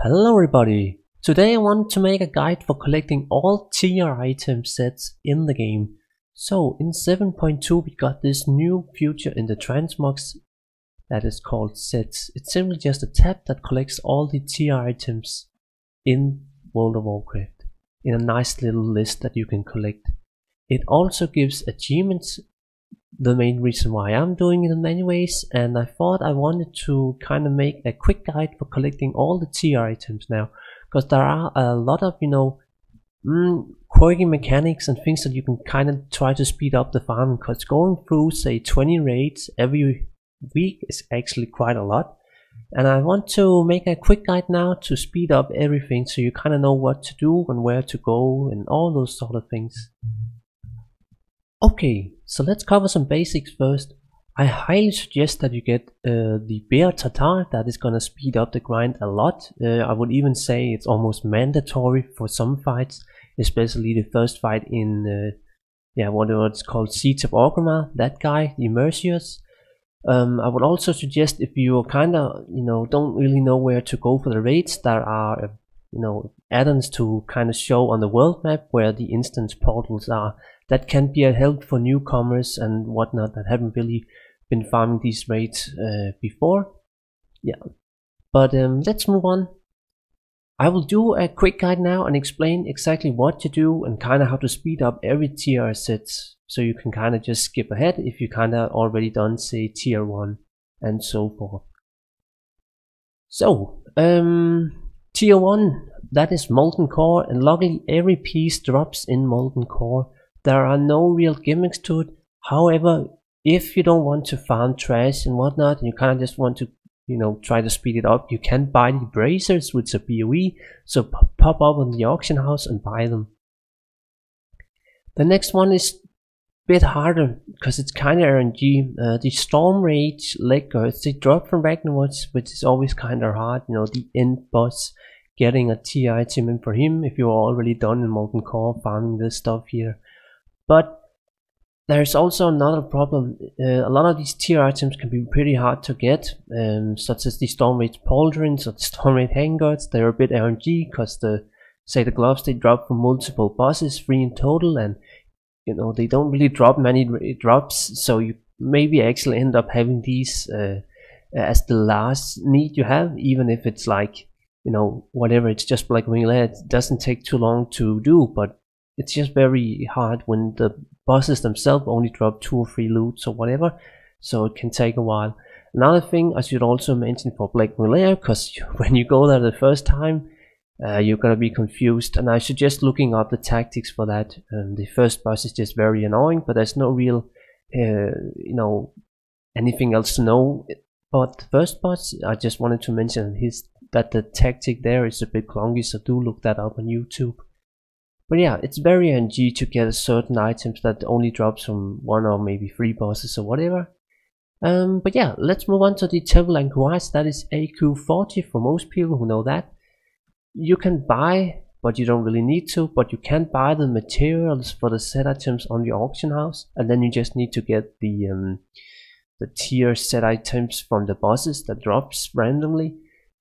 Hello everybody! Today I want to make a guide for collecting all tier item sets in the game. So in 7.2 we got this new feature in the Transmogs that is called sets. It's simply just a tab that collects all the tier items in World of Warcraft in a nice little list that you can collect. It also gives achievements, the main reason why I'm doing it in many ways, and I thought I wanted to kind of make a quick guide for collecting all the tier items now, because there are a lot of quirky mechanics and things that you can kind of try to speed up the farming, because going through say 20 raids every week is actually quite a lot, and I want to make a quick guide now to speed up everything so you kind of know what to do and where to go and all those sort of things. Okay, so let's cover some basics first. I highly suggest that you get the Bear Tatar. That is gonna speed up the grind a lot. I would even say it's almost mandatory for some fights, especially the first fight in whatever it's called, Siege of Orgrimmar, that guy, the Merciers. I would also suggest, if you kinda don't really know where to go for the raids, there are add-ons to kind of show on the world map where the instance portals are. That can be a help for newcomers and whatnot that haven't really been farming these raids before. Yeah, but let's move on. I will do a quick guide now and explain exactly what to do and kind of how to speed up every tier sets, so you can kind of just skip ahead if you kind of already done say tier 1 and so forth. So tier 1, that is Molten Core, and luckily every piece drops in Molten Core. There are no real gimmicks to it. However, if you don't want to farm trash and whatnot, and you kind of just want to try to speed it up, you can buy the bracers, which are BoE, so pop up on the auction house and buy them. The next one is a bit harder because it's kind of RNG. The Stormwind Leggings, they drop from Ragnaros, which is always kind of hard. The end boss, getting a tier item in for him if you're already done in Molten Core farming this stuff here. But there's also another problem. A lot of these tier items can be pretty hard to get, such as the Stormwind pauldrons or the Stormwind handguards. They're a bit RNG because the gloves, they drop from multiple bosses, 3 in total, and they don't really drop many drops, so you maybe actually end up having these as the last need you have, even if it's like whatever, it's just like Wing Lair. It doesn't take too long to do, but it's just very hard when the bosses themselves only drop 2 or 3 loots or whatever, so it can take a while. Another thing I should also mention for Black Lair, because when you go there the first time, you're gonna be confused, and I suggest looking up the tactics for that. The first boss is just very annoying, but there's no real anything else to know about the first boss. I just wanted to mention that the tactic there is a bit clunky, so do look that up on YouTube. But yeah, it's very RNG to get certain items that only drops from 1 or maybe 3 bosses or whatever. But yeah, let's move on to the Temple and Quartz. That is AQ40 for most people who know that. You can buy, but you don't really need to, but you can buy the materials for the set items on the auction house, and then you just need to get the tier set items from the bosses that drops randomly.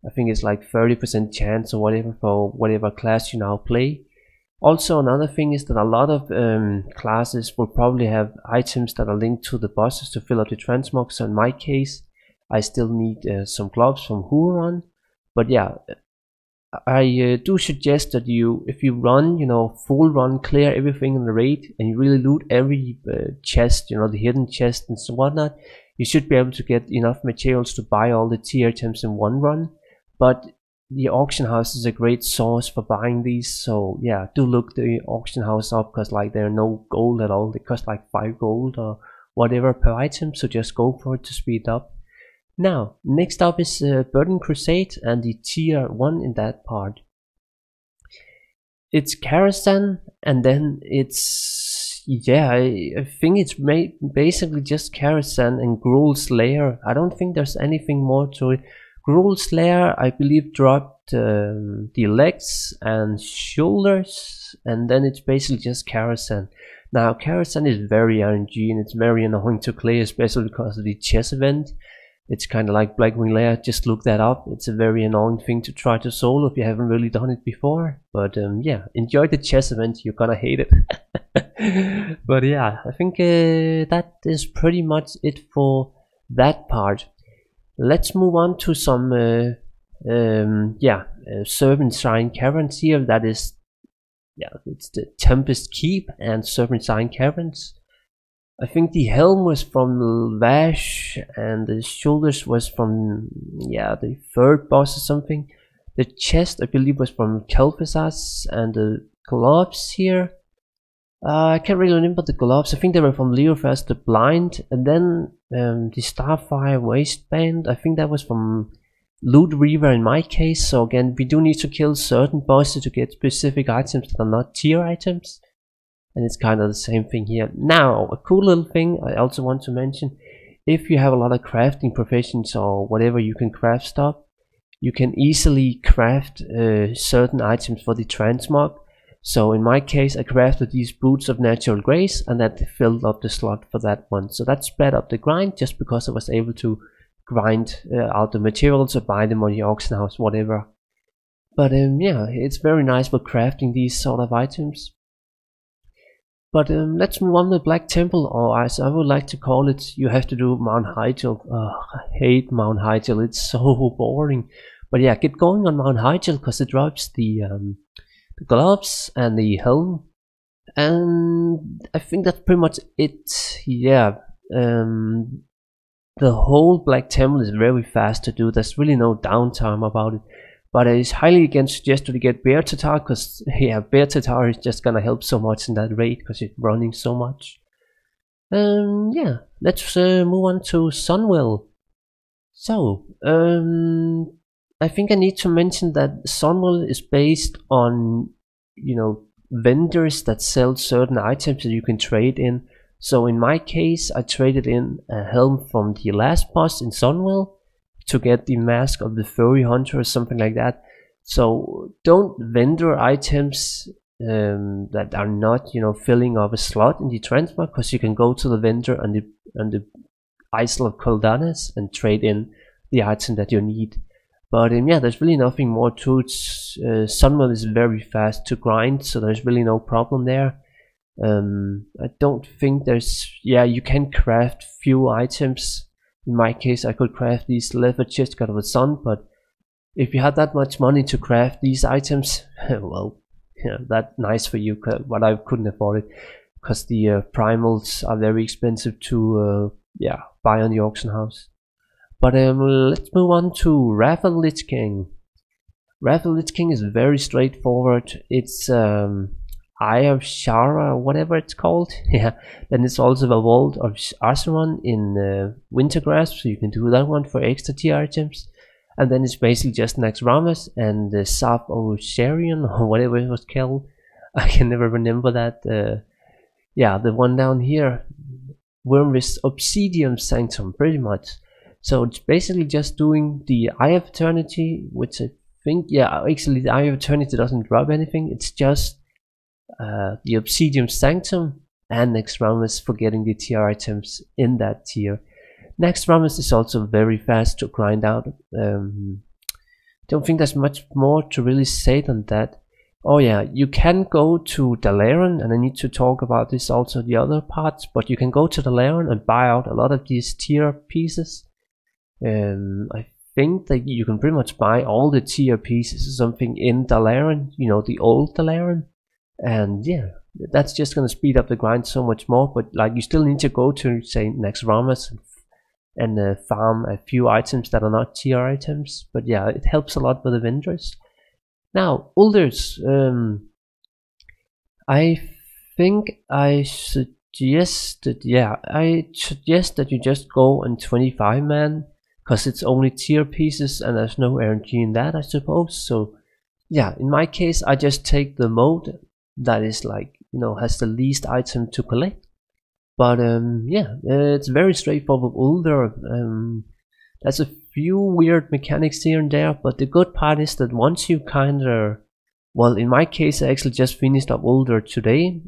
I think it's like 30% chance or whatever for whatever class you now play. Also, another thing is that a lot of classes will probably have items that are linked to the bosses to fill up the transmog. So in my case, I still need some gloves from Mimiron. But yeah, I do suggest that if you run, full run, clear everything in the raid, and you really loot every chest, the hidden chest and so whatnot, you should be able to get enough materials to buy all the tier items in one run. But the auction house is a great source for buying these, so yeah, do look the auction house up, because like there are no gold at all. They cost like 5 gold or whatever per item, so just go for it to speed up. Now, next up is Burden Crusade and the tier 1 in that part. It's Karazhan, and then it's, I think it's basically just Karazhan and Gruuls Lair. I don't think there's anything more to it. Gruuls Lair, I believe, dropped the legs and shoulders, and then it's basically just Karazhan. Now, Karazhan is very RNG and it's very annoying to play, especially because of the chess event. It's kind of like Blackwing Lair, just look that up. It's a very annoying thing to try to solo if you haven't really done it before. But yeah, enjoy the chess event, you're gonna hate it. But yeah, I think that is pretty much it for that part. Let's move on to some Serpent Sign Caverns here. That is, it's the Tempest Keep and Serpent Sign Caverns. I think the helm was from Vash, and the shoulders was from the third boss or something. The chest I believe was from Kel'Thuzad, and the gloves here, I can't really remember the gloves. I think they were from Leofast the Blind, and then the Starfire waistband, I think that was from Loot Reaver in my case. So again, we do need to kill certain bosses to get specific items that are not tier items. And it's kind of the same thing here. Now, a cool little thing I also want to mention, if you have a lot of crafting professions or whatever, you can craft stuff, you can easily craft certain items for the transmog. So in my case, I crafted these boots of natural grace, and that filled up the slot for that one. So that sped up the grind just because I was able to grind out the materials or buy them on the auction house, whatever. But yeah, it's very nice for crafting these sort of items. But let's move on to Black Temple, or as I would like to call it, you have to do Mount Hyjal. I hate Mount Hyjal, it's so boring. But yeah, get going on Mount Hyjal because it drops the gloves and the helm. And I think that's pretty much it. Yeah, the whole Black Temple is very fast to do, there's really no downtime about it. But it's highly again suggested to get Bear Tatar, because yeah, Bear Tatar is just gonna help so much in that raid because it's running so much. Yeah, let's move on to Sunwell. So, I think I need to mention that Sunwell is based on, you know, vendors that sell certain items that you can trade in. So in my case, I traded in a helm from the last boss in Sunwell to get the mask of the furry hunter or something like that. So don't vendor items that are not, you know, filling up a slot in the transfer, because you can go to the vendor on the Isle of Koldanes and trade in the item that you need. But yeah, there's really nothing more to it. Sunwell is very fast to grind, so there's really no problem there. I don't think there's, you can craft few items. In my case, I could craft these leather chest god of the sun, but if you had that much money to craft these items, well, yeah, that's nice for you, but I couldn't afford it, because the primals are very expensive to buy on the auction house. But let's move on to Wrath of Lich King. Wrath of Lich King is very straightforward. It's Eye of Shara, or whatever it's called. Yeah, then it's also the Vault of Arsaron in Wintergrasp, so you can do that one for extra tier items. And then it's basically just Naxxramas and the Saf Osharion, or whatever it was called. I can never remember that. Yeah, the one down here, Worm's Obsidian Sanctum, pretty much. So it's basically just doing the Eye of Eternity, which I think, actually the Eye of Eternity doesn't drop anything. It's just the Obsidian Sanctum and Naxxramas for getting the tier items in that tier. Naxxramas is also very fast to grind out. Don't think there's much more to really say than that. Oh yeah, you can go to Dalaran, and I need to talk about this also the other parts, but you can go to Dalaran and buy out a lot of these tier pieces. I think that you can pretty much buy all the tier pieces or something in Dalaran, you know, the old Dalaran. And yeah, that's just gonna speed up the grind so much more. But like, you still need to go to, say, Naxxramas and farm a few items that are not tier items. But yeah, it helps a lot with the vendors. Now, Uldars, I think I suggest that you just go on 25 man, because it's only tier pieces and there's no RNG in that, I suppose. So yeah, in my case, I just take the mode that is, like, you know, has the least item to collect. But yeah, it's very straightforward Uldar. There's a few weird mechanics here and there, but the good part is that once you kinda, well, in my case, I actually just finished up Uldar today.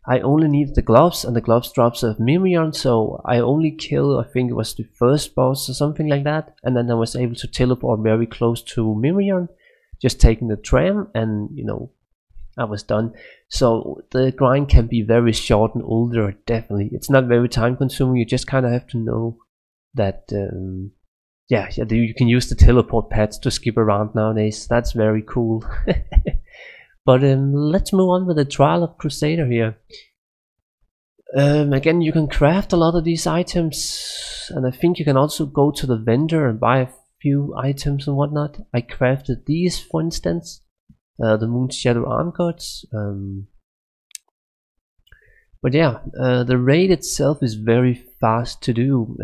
I only need the gloves, and the gloves drops of Mimiron, so I only killed, I think it was the first boss or something like that, and then I was able to teleport very close to Mimiron, just taking the tram, and you know, I was done. So the grind can be very short and Ulduar, definitely. It's not very time consuming, you just kind of have to know that, yeah, you can use the teleport pads to skip around nowadays. That's very cool. But let's move on with the Trial of Crusader here. Again, you can craft a lot of these items, and I think you can also go to the vendor and buy a few items and whatnot. I crafted these, for instance, the Moon Shadow Arm Guards. But yeah, the raid itself is very fast to do.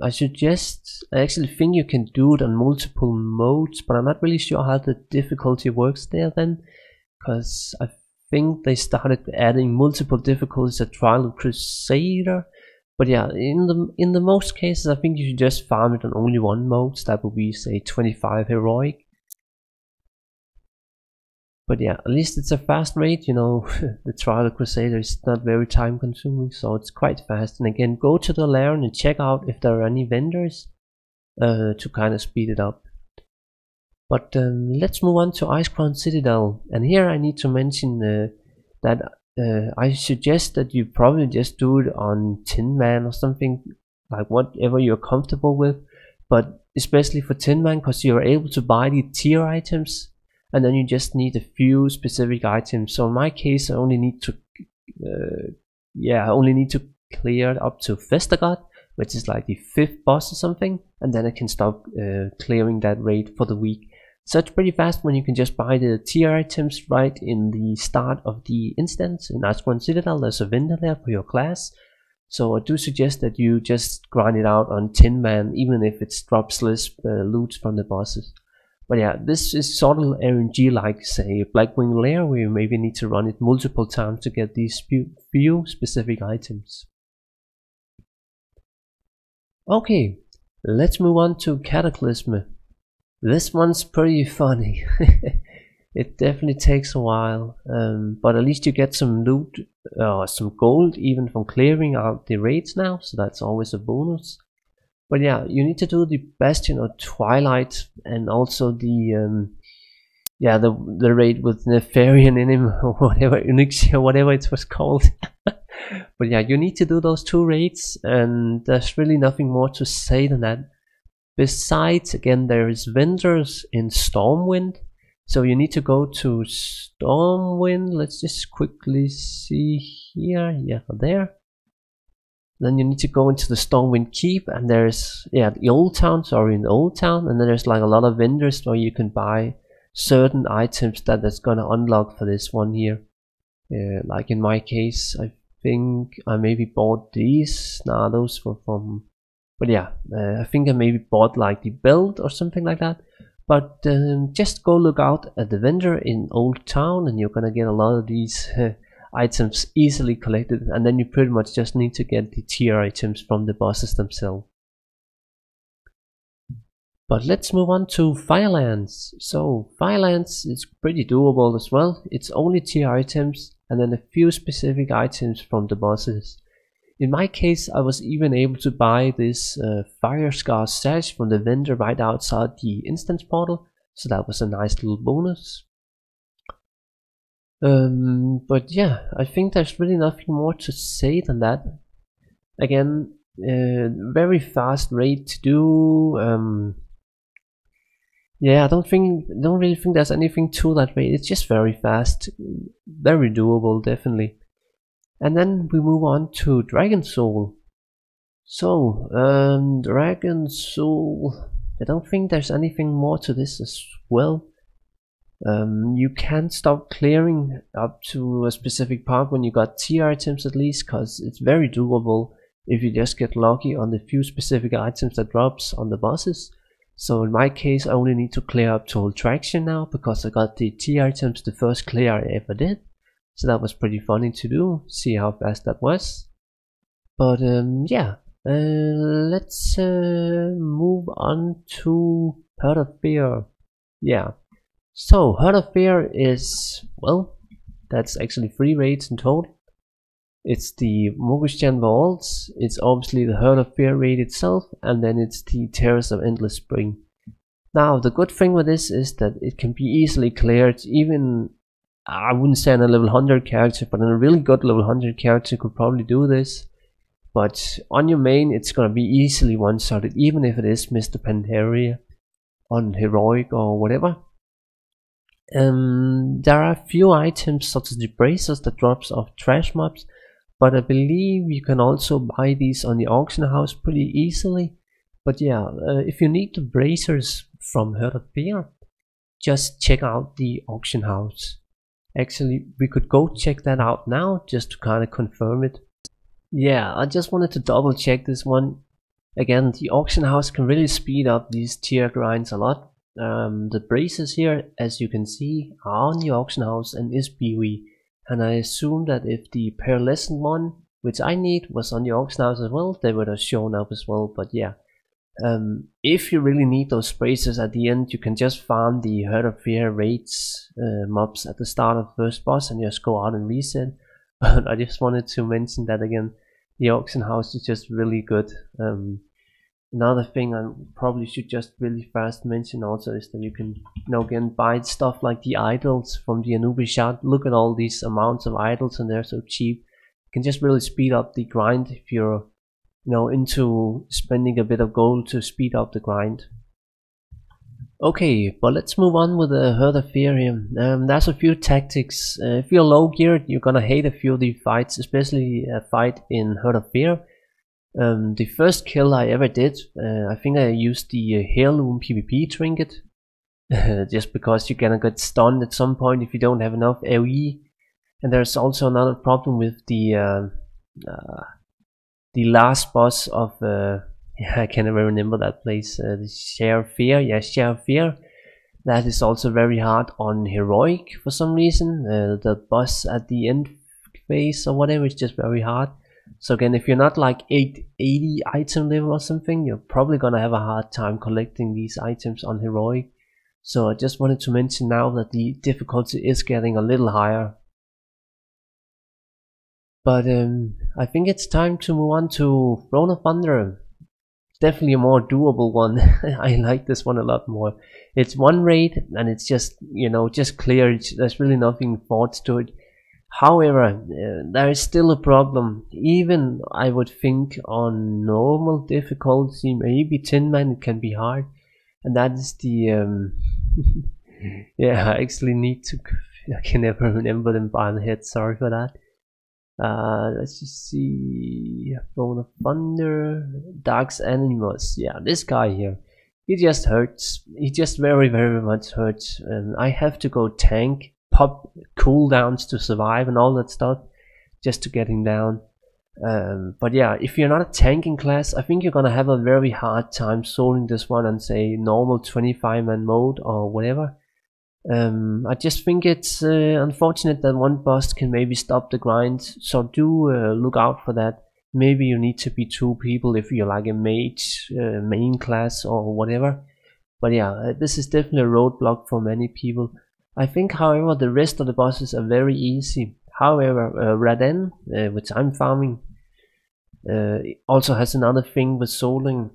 I actually think you can do it on multiple modes, but I'm not really sure how the difficulty works there then, because I think they started adding multiple difficulties at Trial of Crusader. But yeah, in the most cases, I think you should just farm it on only one mode. So that would be, say, 25 heroic. But yeah, at least it's a fast raid, you know. The Trial of Crusader is not very time consuming, so it's quite fast. And again, go to the lair and check out if there are any vendors to kind of speed it up. But let's move on to Icecrown Citadel, and here I need to mention that I suggest that you probably just do it on Tin Man or something, like whatever you're comfortable with, but especially for Tin Man, because you're able to buy the tier items, and then you just need a few specific items. So in my case, I only need to clear up to Vestergaard, which is like the 5th boss or something, and then I can stop clearing that raid for the week. So it's pretty fast when you can just buy the tier items right in the start of the instance. In Icecrown Citadel, there's a vendor there for your class. So I do suggest that you just grind it out on Tin Man, even if it's drops less loot from the bosses. But yeah, this is sort of RNG like, say, Blackwing Lair, where you maybe need to run it multiple times to get these few specific items. Okay, let's move on to Cataclysm. This one's pretty funny. It definitely takes a while, but at least you get some loot, some gold even from clearing out the raids now, so that's always a bonus. But yeah, you need to do the Bastion of Twilight, and also the raid with Nefarian in him, or whatever, Onyxia, whatever it was called. But yeah, you need to do those 2 raids, and there's really nothing more to say than that. Besides, again, there is vendors in Stormwind, so you need to go to Stormwind. Let's just quickly see here. Yeah, there. Then you need to go into the Stormwind Keep, and there's the Old Town, in the Old Town, and then there's like a lot of vendors where you can buy certain items that's gonna unlock for this one here. Like in my case, I think I maybe bought these. Nah, those were from. But yeah, I think I maybe bought like the belt or something like that. But just go look out at the vendor in Old Town, and you're gonna get a lot of these items easily collected, and then you pretty much just need to get the tier items from the bosses themselves. But let's move on to Firelands. So Firelands is pretty doable as well. It's only tier items and then a few specific items from the bosses. In my case, I was even able to buy this Fire Scar sash from the vendor right outside the instance portal, so that was a nice little bonus. But yeah, I think there's really nothing more to say than that. Again, very fast raid to do. Yeah, I don't really think there's anything to that raid. It's just very fast, very doable, definitely. And then we move on to Dragon Soul. So, Dragon Soul, I don't think there's anything more to this as well. You can't stop clearing up to a specific part when you got tier items at least, because it's very doable if you just get lucky on the few specific items that drops on the bosses. So in my case, I only need to clear up to Ultraction now, because I got the tier items the first clear I ever did. So that was pretty funny to do, see how fast that was. But yeah, let's move on to Herd of Fear. Yeah, so Herd of Fear is, well, that's actually 3 raids in total. It's the Sunwell.Loot vaults, it's obviously the Herd of Fear raid itself, and then it's the Terrace of Endless Spring. Now the good thing with this is that it can be easily cleared, even I wouldn't say on a level 100 character, but on a really good level 100 character could probably do this. But on your main it's gonna be easily one-shotted, even if it is Mr. Pandaria on heroic or whatever. There are a few items such as the bracers that drops off trash mobs, but I believe you can also buy these on the auction house pretty easily. But yeah, if you need the bracers from Herd of Fear, just check out the auction house. Actually, we could go check that out now just to kind of confirm it. Yeah, I just wanted to double check this one. Again, the auction house can really speed up these tier grinds a lot. The braces here, as you can see, are on the auction house and is BoE. And I assume that if the pearlescent one, which I need, was on the auction house as well, they would have shown up as well. But yeah, if you really need those braces at the end, you can just farm the Herd of Fear raids mobs at the start of the first boss and just go out and reset. But I just wanted to mention that again, the auction house is just really good. Another thing I probably should just really fast mention also is that you can again buy stuff like the idols from the Anubis shard. Look at all these amounts of idols and they're so cheap. You can just really speed up the grind if you're into spending a bit of gold to speed up the grind. Okay, but let's move on with the Herd of Fear here. There's a few tactics. If you're low geared, you're gonna hate a few of the fights, especially a fight in Herd of Fear. The first kill I ever did, I think I used the Heirloom PvP trinket, just because you're gonna get stunned at some point if you don't have enough AoE. And there's also another problem with the last boss of I can't even remember that place, the Share of Fear. Yeah, Share of Fear. That is also very hard on heroic for some reason. The boss at the end phase or whatever is just very hard. So again, if you're not like 880 item level or something, you're probably gonna have a hard time collecting these items on heroic. So I just wanted to mention now that the difficulty is getting a little higher. But I think it's time to move on to Throne of Thunder. Definitely a more doable one. I like this one a lot more. It's one raid and it's just, just clear. There's really nothing thoughts to it. However, there is still a problem. Even I would think on normal difficulty, maybe 10 man, it can be hard. And that is the yeah, I actually need to, I can never remember them by the head, sorry for that. Let's just see, Throne of Thunder, Dark's Animus. Yeah, this guy here, he just hurts. He just very much hurts. I have to go tank, pop cooldowns to survive and all that stuff just to get him down. But yeah, if you're not a tanking class, I think you're gonna have a very hard time soloing this one on say normal 25 man mode or whatever. I just think it's unfortunate that one boss can maybe stop the grind, so do look out for that. Maybe you need to be 2 people if you're like a mage main class or whatever. But yeah, this is definitely a roadblock for many people. I think however the rest of the bosses are very easy. However, Raden, which I'm farming, also has another thing with soloing.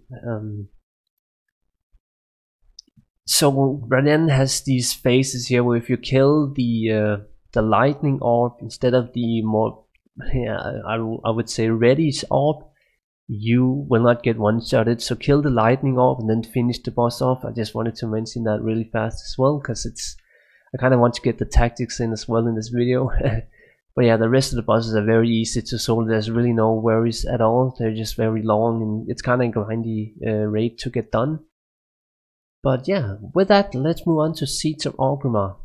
So Raden has these phases here where if you kill the lightning orb instead of the more, I would say reddish orb, you will not get one-shotted. So kill the lightning orb and then finish the boss off. I just wanted to mention that really fast as well, because I kind of want to get the tactics in as well in this video. But yeah, the rest of the bosses are very easy to solo. There's really no worries at all. They're just very long and it's kind of a grindy raid to get done. But yeah, with that, let's move on to Siege of Orgrimmar.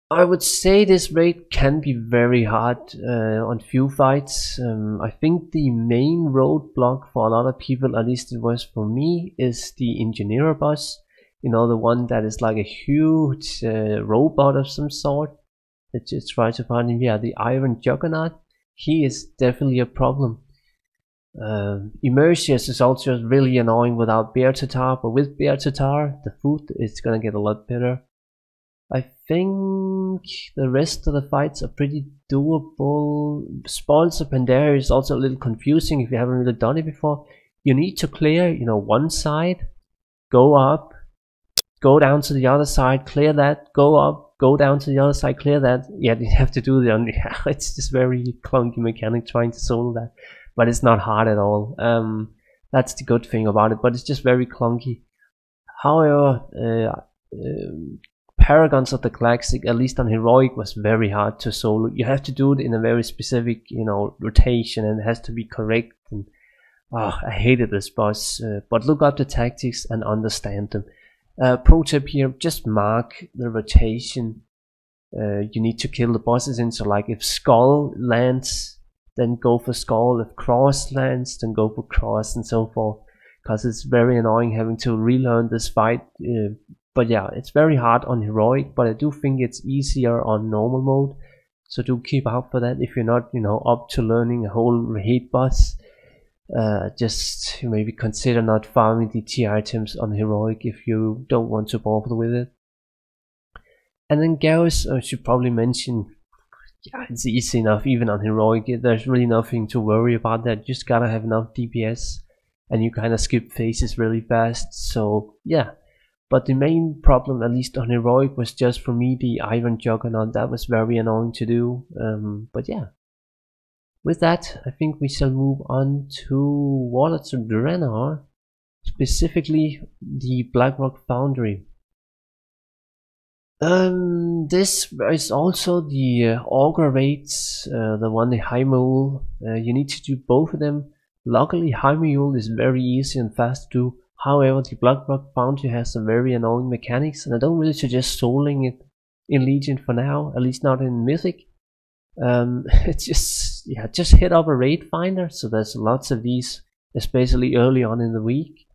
I would say this raid can be very hard on few fights. I think the main roadblock for a lot of people, at least it was for me, is the engineer boss. The one that is like a huge robot of some sort. Let's just try to find him. Yeah, the Iron Juggernaut. He is definitely a problem. Immersius is also really annoying without Bear Tatar, but with Bear Tatar, the food is gonna get a lot better. I think the rest of the fights are pretty doable. Spoils of Pandaria is also a little confusing if you haven't really done it before. You need to clear, you know, one side, go up, go down to the other side, clear that, go up, go down to the other side, clear that. Yeah, you have to do the yeah, it's just very clunky mechanic trying to solo that, but it's not hard at all. That's the good thing about it, but it's just very clunky. However, Paragons of the Classic, at least on Heroic, was very hard to solo. You have to do it in a very specific, you know, rotation, and it has to be correct. And I hated this boss, but look up the tactics and understand them. Pro tip here: just mark the rotation you need to kill the bosses in. So, like if Skull lands, then go for Skull. If Cross lands, then go for Cross, and so forth. Because it's very annoying having to relearn this fight. But yeah, it's very hard on Heroic, but I do think it's easier on normal mode. So do keep out for that if you're not, you know, up to learning a whole raid boss. Just maybe consider not farming the T items on Heroic if you don't want to bother with it. And then Garrus, I should probably mention, yeah, it's easy enough even on Heroic. There's really nothing to worry about that. You just gotta have enough DPS, and you kind of skip phases really fast. So yeah. But the main problem, at least on Heroic, was just for me the Iron Juggernaut. That was very annoying to do. But yeah. With that, I think we shall move on to Warlords of Draenor, specifically the Blackrock Foundry. This is also the Augur raids, the one the Highmaul. You need to do both of them. Luckily, Highmaul is very easy and fast to do. However, the Blackrock Foundry has some very annoying mechanics, and I don't really suggest soloing it in Legion for now, at least not in Mythic. It's just, yeah, just hit up a raid finder. So there's lots of these, especially early on in the week,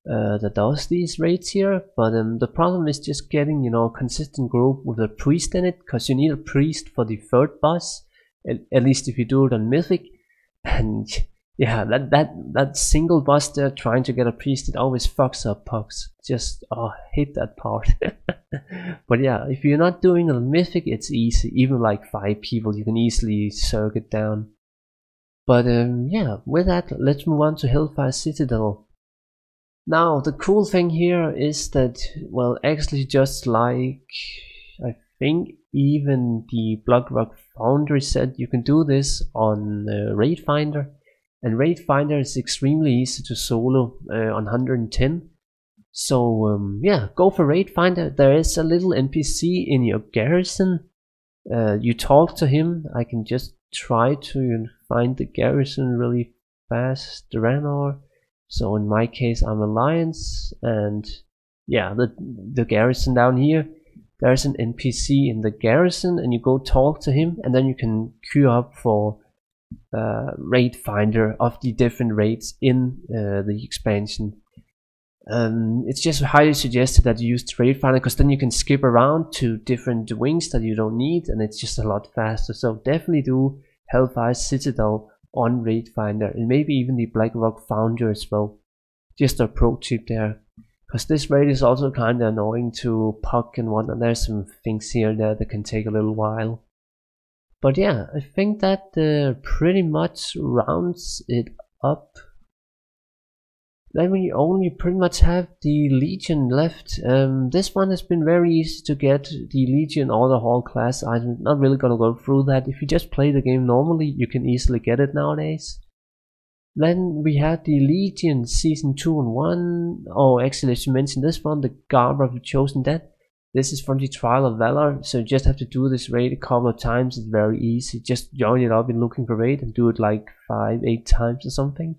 that does these raids here. But the problem is just getting, you know, a consistent group with a priest in it, because you need a priest for the third boss, at least if you do it on Mythic. And yeah, that single boss there trying to get a priest, it always fucks up pucks. Just, I hate that part. But yeah, if you're not doing a Mythic, it's easy. Even like 5 people, you can easily circuit down. But yeah, with that, let's move on to Hellfire Citadel. Now, the cool thing here is that, well, actually just like, I think even the Blackrock Foundry said, you can do this on Raid Finder. And Raid Finder is extremely easy to solo on 110. So yeah, go for Raid Finder. There is a little NPC in your garrison. You talk to him. I can just try to find the garrison really fast. Draenor. So in my case, I'm Alliance, and yeah, the garrison down here. There's an NPC in the garrison, and you go talk to him, and then you can queue up for raid finder of the different raids in the expansion. It's just highly suggested that you use the raid finder, because then you can skip around to different wings that you don't need, and it's just a lot faster. So definitely do Hellfire Citadel on raid finder, and maybe even the Blackrock Foundry as well. Just a pro tip there, because this raid is also kind of annoying to puck and whatnot. There's some things here and there that can take a little while. But yeah, I think that pretty much rounds it up. Then we only pretty much have the Legion left. This one has been very easy to get, the Legion or the Hall class. I'm not really gonna go through that. If you just play the game normally, you can easily get it nowadays. Then we had the Legion Season 2 and 1. Oh, actually, I should mention this one, the Garb of the Chosen Dead. This is from the Trial of Valor, so you just have to do this raid a couple of times. It's very easy. Just join it up in Looking for Raid and do it like 5-8 times or something.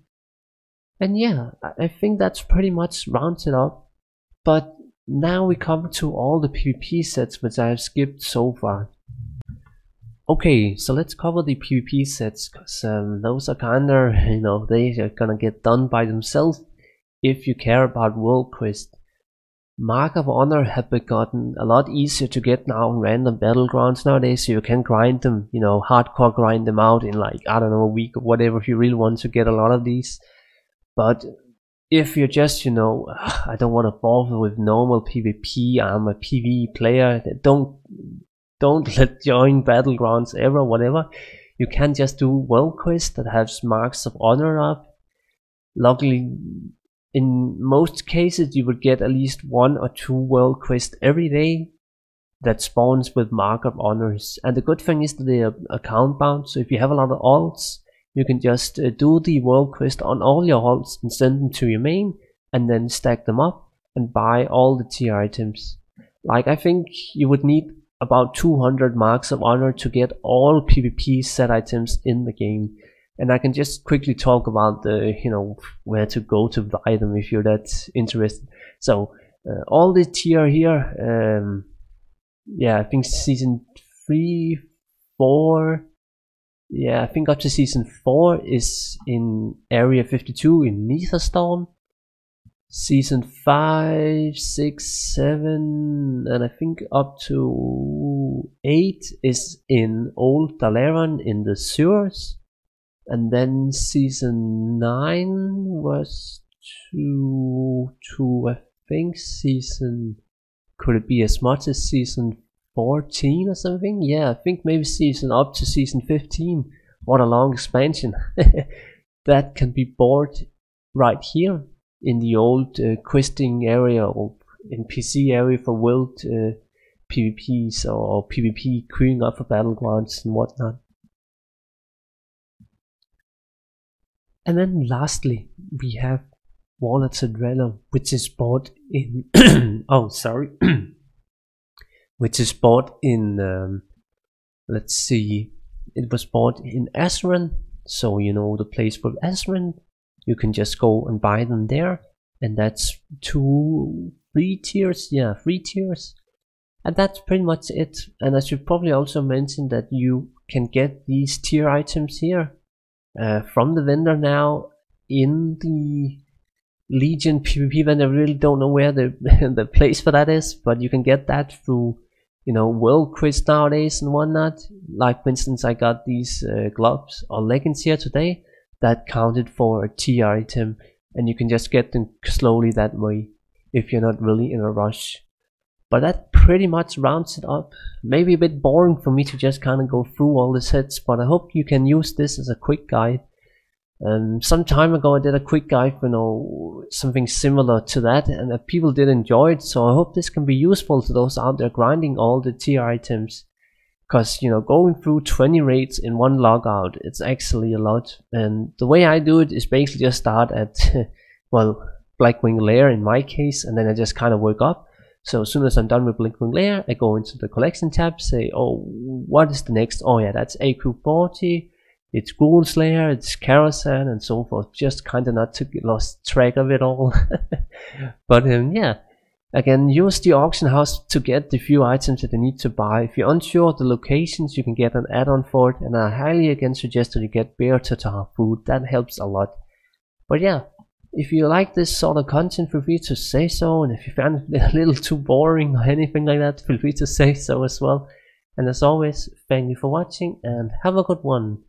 And yeah, I think that's pretty much rounds it up. But now we come to all the PvP sets which I have skipped so far. Okay, so let's cover the PvP sets, because those are kinda, you know, they are gonna get done by themselves if you care about World Quest. Mark of Honor have gotten a lot easier to get now in random battlegrounds nowadays, so you can grind them, you know, hardcore grind them out in like, I don't know, a week or whatever if you really want to get a lot of these. But if you're just, you know, I don't want to bother with normal PvP, I'm a PvE player, don't let join Battlegrounds ever, whatever, you can just do world quests that has marks of honor up. Luckily, in most cases you will get at least 1 or 2 world quests every day that spawns with mark of honors. And the good thing is that they are account bound, so if you have a lot of alts, you can just do the world quest on all your alts and send them to your main, and then stack them up and buy all the tier items. Like, I think you would need about 200 marks of honor to get all PvP set items in the game. And I can just quickly talk about the, you know, where to go to buy them if you're that interested. So all the tier here, yeah, I think season 3, 4, yeah, I think up to season 4 is in area 52 in Netherstorm. Season 5, 6, 7, and I think up to 8 is in Old Dalaran in the sewers. And then season 9 was to I think season, could it be as much as season 14 or something? Yeah, I think maybe season up to season 15. What a long expansion. That can be bought right here in the old questing area or NPC area for world PvPs or PvP queuing up for Battlegrounds and whatnot. And then lastly, we have Warlords Adrenaline, which is bought in oh, sorry. Which is bought in let's see, it was bought in Azran, so you know the place for Azran, you can just go and buy them there, and that's 3 tiers, yeah, 3 tiers, and that's pretty much it. And I should probably also mention that you can get these tier items here from the vendor now in the Legion PvP vendor. I really don't know where the the place for that is, but you can get that through, you know, world quiz nowadays and whatnot. Like for instance, I got these gloves or leggings here today that counted for a tier item, and you can just get them slowly that way if you're not really in a rush. But that pretty much rounds it up. Maybe a bit boring for me to just kind of go through all the sets, but I hope you can use this as a quick guide. Some time ago I did a quick guide for, you know, something similar to that, and people did enjoy it, so I hope this can be useful to those out there grinding all the tier items. Because, you know, going through 20 raids in one logout, it's actually a lot. And the way I do it is basically just start at, well, Blackwing Lair in my case, and then I just kind of work up. So as soon as I'm done with Blackwing Lair, I go into the collection tab, say, oh, what is the next? Oh yeah, that's AQ40, it's Gruuls Lair, it's Karazhan, and so forth. Just kind of not to get lost track of it all. But yeah, again, use the auction house to get the few items that you need to buy. If you're unsure of the locations, you can get an add-on for it, and I highly again suggest that you get bear tartar food. That helps a lot. But yeah, if you like this sort of content, feel free to say so, and if you found it a little too boring or anything like that, feel free to say so as well. And as always, thank you for watching and have a good one.